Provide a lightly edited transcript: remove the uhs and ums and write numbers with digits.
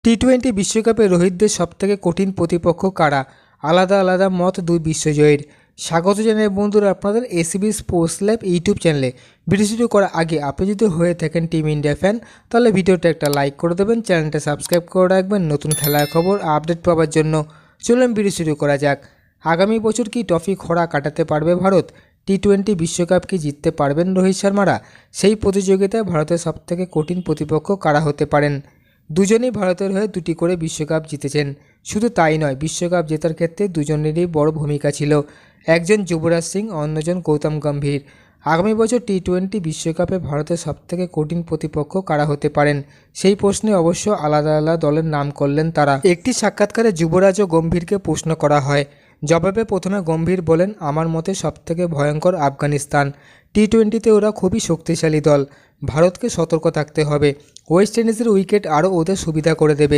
টি-20 বিশ্বকাপে রোহিতদের সবথেকে কঠিন প্রতিপক্ষ কারা? আলাদা আলাদা মত দুই বিশ্বজয়ীর। স্বাগত জানাই বন্ধুরা আপনাদের এসিবি স্পোর্টস ল্যাব ইউটিউব চ্যানেলে। ভিডিও শুরু করার আগে আপনি যদি হয়ে থাকেন টিম ইন্ডিয়া ফ্যান, তাহলে ভিডিওটা একটা লাইক করে দেবেন, চ্যানেলটা সাবস্ক্রাইব করে রাখবেন নতুন খেলার খবর আপডেট পাওয়ার জন্য। চলুন ভিডিও শুরু করা যাক। আগামী বছর কি ট্রফি খরা কাটাতে পারবে ভারত? টি-20 বিশ্বকাপ কি জিততে পারবেন রোহিত শর্মারা? সেই প্রতিযোগিতায় ভারতের সবথেকে কঠিন প্রতিপক্ষ কারা হতে পারেন? দুজনেই ভারতের হয়ে দুটি করে বিশ্বকাপ জিতেছেন। শুধু তাই নয়, বিশ্বকাপ জেতার ক্ষেত্রে দুজনেরই বড় ভূমিকা ছিল। একজন যুবরাজ সিং, অন্যজন গৌতম গম্ভীর। আগামী বছর টি-20 বিশ্বকাপে ভারতের সবথেকে কঠিন প্রতিপক্ষ কারা হতে পারেন, সেই প্রশ্নে অবশ্য আলাদা আলাদা দলের নাম করলেন তারা। একটি সাক্ষাৎকারে যুবরাজ ও গম্ভীরকে প্রশ্ন করা হয়। জবাবে প্রথমে গম্ভীর বলেন, আমার মতে সবথেকে ভয়ঙ্কর আফগানিস্তান। টি-20তে ওরা খুবই শক্তিশালী দল, ভারতকে সতর্ক থাকতে হবে। ওয়েস্ট ইন্ডিজের উইকেট আরও ওদের সুবিধা করে দেবে।